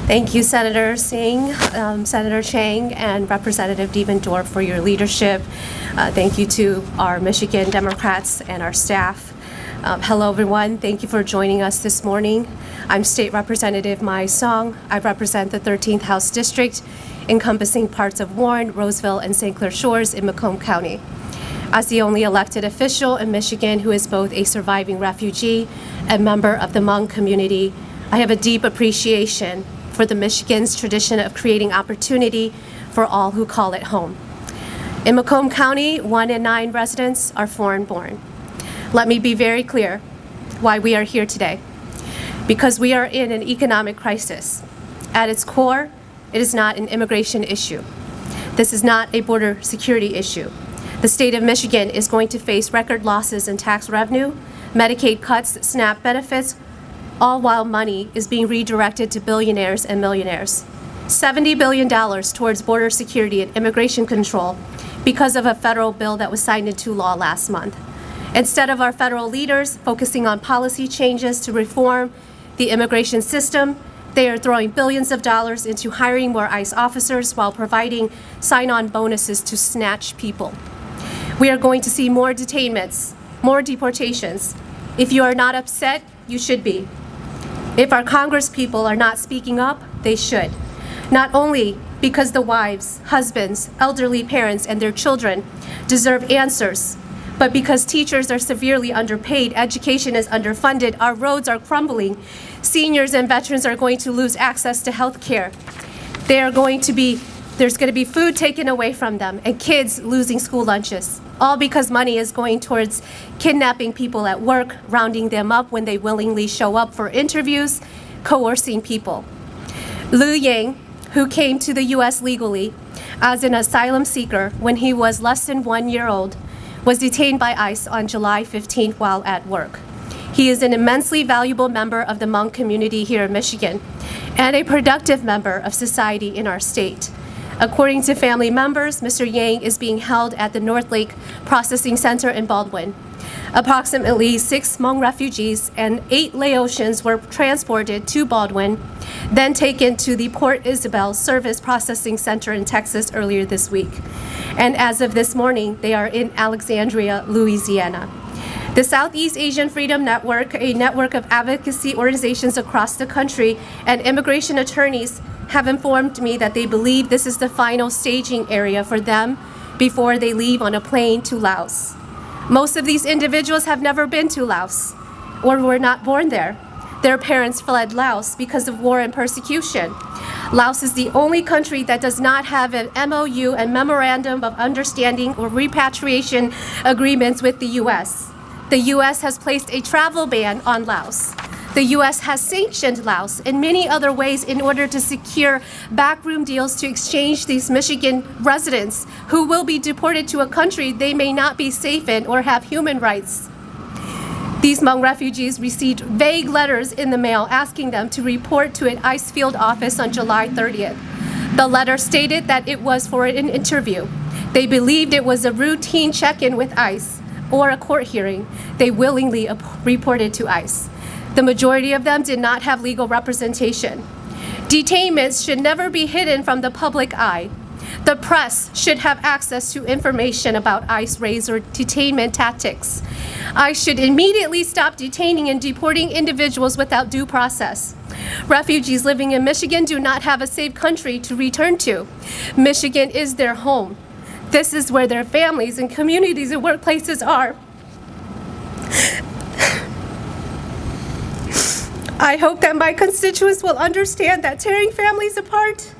Thank you, Senator Singh, Senator Chang, and Representative Devendorf for your leadership. Thank you to our Michigan Democrats and our staff. Hello, everyone. Thank you for joining us this morning. I'm State Representative Mai Xiong. I represent the 13th House District, encompassing parts of Warren, Roseville, and St. Clair Shores in Macomb County. As the only elected official in Michigan who is both a surviving refugee and member of the Hmong community, I have a deep appreciation for the Michigan's tradition of creating opportunity for all who call it home. In Macomb County, 1 in 9 residents are foreign-born. Let me be very clear why we are here today. Because we are in an economic crisis. At its core, it is not an immigration issue. This is not a border security issue. The state of Michigan is going to face record losses in tax revenue, Medicaid cuts, SNAP benefits, all while money is being redirected to billionaires and millionaires. $70 billion towards border security and immigration control because of a federal bill that was signed into law last month. Instead of our federal leaders focusing on policy changes to reform the immigration system, they are throwing billions of dollars into hiring more ICE officers while providing sign-on bonuses to snatch people. We are going to see more detainments, more deportations. If you are not upset, you should be. If our Congress people are not speaking up, they should. Not only because the wives, husbands, elderly parents, and their children deserve answers, but because teachers are severely underpaid, education is underfunded, our roads are crumbling, seniors and veterans are going to lose access to health care. There's going to be food taken away from them and kids losing school lunches, all because money is going towards kidnapping people at work, rounding them up when they willingly show up for interviews, coercing people. Liu Yang, who came to the U.S. legally as an asylum seeker when he was less than 1 year old, was detained by ICE on July 15th while at work. He is an immensely valuable member of the Hmong community here in Michigan and a productive member of society in our state. According to family members, Mr. Yang is being held at the North Lake Processing Center in Baldwin. Approximately 6 Hmong refugees and 8 Laotians were transported to Baldwin, then taken to the Port Isabel Service Processing Center in Texas earlier this week. And as of this morning, they are in Alexandria, Louisiana. The Southeast Asian Freedom Network, a network of advocacy organizations across the country, and immigration attorneys have informed me that they believe this is the final staging area for them before they leave on a plane to Laos. Most of these individuals have never been to Laos or were not born there. Their parents fled Laos because of war and persecution. Laos is the only country that does not have an MOU and Memorandum of Understanding or repatriation agreements with the U.S. The U.S. has placed a travel ban on Laos. The U.S. has sanctioned Laos in many other ways in order to secure backroom deals to exchange these Michigan residents who will be deported to a country they may not be safe in or have human rights. These Hmong refugees received vague letters in the mail asking them to report to an ICE field office on July 30th. The letter stated that it was for an interview. They believed it was a routine check-in with ICE or a court hearing. They willingly reported to ICE. The majority of them did not have legal representation. Detainments should never be hidden from the public eye. The press should have access to information about ICE raids or detainment tactics. ICE should immediately stop detaining and deporting individuals without due process. Refugees living in Michigan do not have a safe country to return to. Michigan is their home. This is where their families and communities and workplaces are. I hope that my constituents will understand that tearing families apart,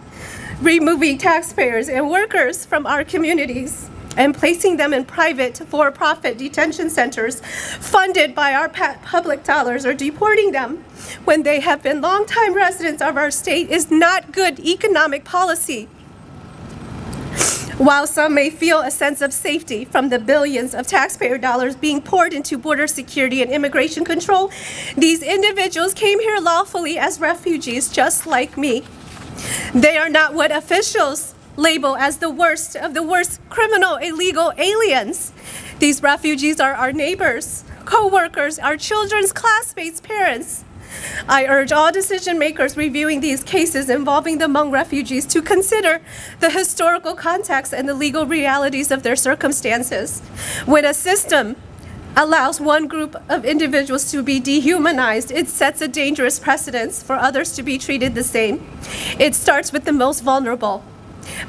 removing taxpayers and workers from our communities, and placing them in private for-profit detention centers funded by our public dollars or deporting them when they have been longtime residents of our state is not good economic policy. While some may feel a sense of safety from the billions of taxpayer dollars being poured into border security and immigration control, these individuals came here lawfully as refugees just like me. They are not what officials label as the worst of the worst criminal illegal aliens. These refugees are our neighbors, co-workers, our children's classmates' parents. I urge all decision makers reviewing these cases involving the Hmong refugees to consider the historical context and the legal realities of their circumstances. When a system allows one group of individuals to be dehumanized, it sets a dangerous precedence for others to be treated the same. It starts with the most vulnerable.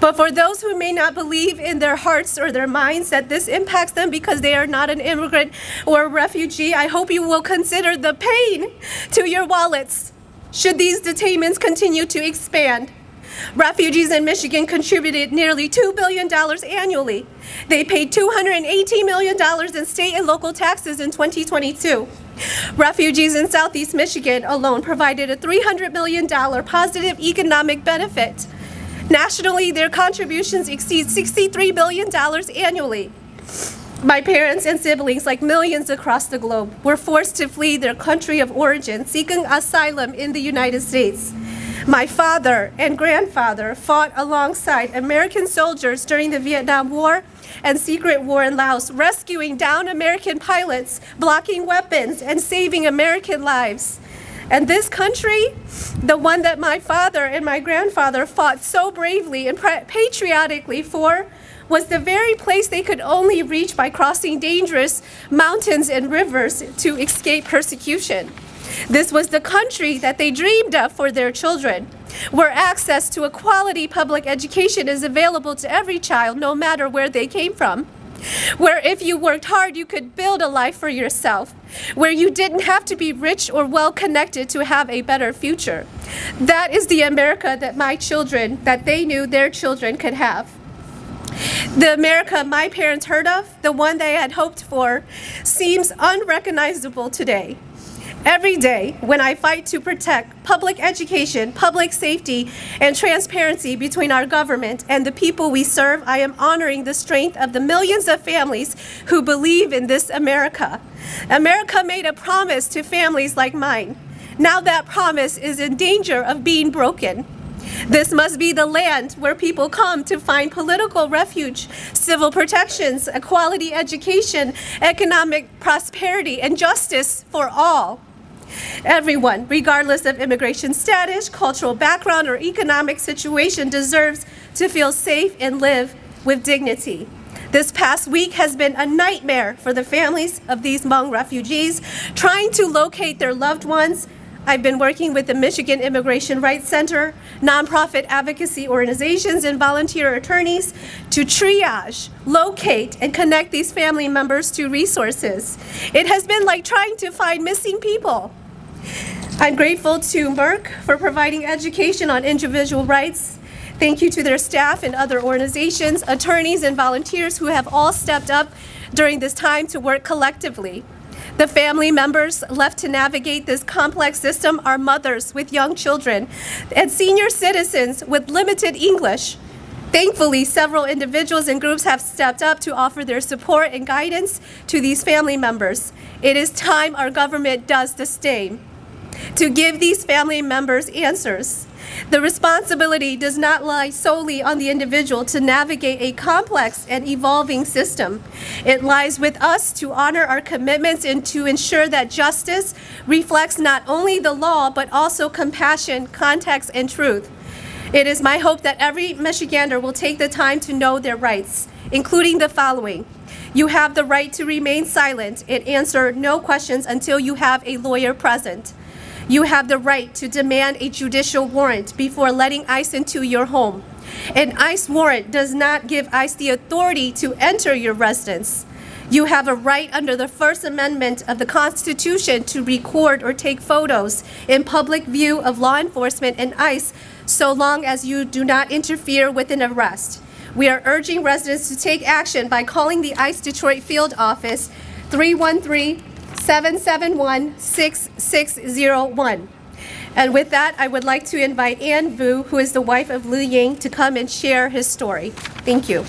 But for those who may not believe in their hearts or their minds that this impacts them because they are not an immigrant or a refugee, I hope you will consider the pain to your wallets should these detainments continue to expand. Refugees in Michigan contributed nearly $2 billion annually. They paid $218 million in state and local taxes in 2022. Refugees in Southeast Michigan alone provided a $300 million positive economic benefit. Nationally, their contributions exceed $63 billion annually. My parents and siblings, like millions across the globe, were forced to flee their country of origin, seeking asylum in the United States. My father and grandfather fought alongside American soldiers during the Vietnam War and Secret War in Laos, rescuing downed American pilots, blocking weapons, and saving American lives. And this country, the one that my father and my grandfather fought so bravely and patriotically for, was the very place they could only reach by crossing dangerous mountains and rivers to escape persecution. This was the country that they dreamed of for their children, where access to a quality public education is available to every child, no matter where they came from. Where if you worked hard, you could build a life for yourself, where you didn't have to be rich or well-connected to have a better future. That is the America that my children, that they knew their children could have. The America my parents heard of, the one they had hoped for, seems unrecognizable today. Every day, when I fight to protect public education, public safety, and transparency between our government and the people we serve, I am honoring the strength of the millions of families who believe in this America. America made a promise to families like mine. Now that promise is in danger of being broken. This must be the land where people come to find political refuge, civil protections, a quality education, economic prosperity, and justice for all. Everyone, regardless of immigration status, cultural background, or economic situation, deserves to feel safe and live with dignity. This past week has been a nightmare for the families of these Hmong refugees trying to locate their loved ones. I've been working with the Michigan Immigration Rights Center, nonprofit advocacy organizations, and volunteer attorneys to triage, locate, and connect these family members to resources. It has been like trying to find missing people. I'm grateful to Merck for providing education on individual rights. Thank you to their staff and other organizations, attorneys, and volunteers who have all stepped up during this time to work collectively. The family members left to navigate this complex system are mothers with young children and senior citizens with limited English. Thankfully, several individuals and groups have stepped up to offer their support and guidance to these family members. It is time our government does the same to give these family members answers. The responsibility does not lie solely on the individual to navigate a complex and evolving system. It lies with us to honor our commitments and to ensure that justice reflects not only the law, but also compassion, context, and truth. It is my hope that every Michigander will take the time to know their rights, including the following. You have the right to remain silent and answer no questions until you have a lawyer present. You have the right to demand a judicial warrant before letting ICE into your home. An ICE warrant does not give ICE the authority to enter your residence. You have a right under the First Amendment of the Constitution to record or take photos in public view of law enforcement and ICE so long as you do not interfere with an arrest. We are urging residents to take action by calling the ICE Detroit Field Office 313-771-6601. And with that, I would like to invite Ann Vu, who is the wife of Liu Ying, to come and share his story. Thank you.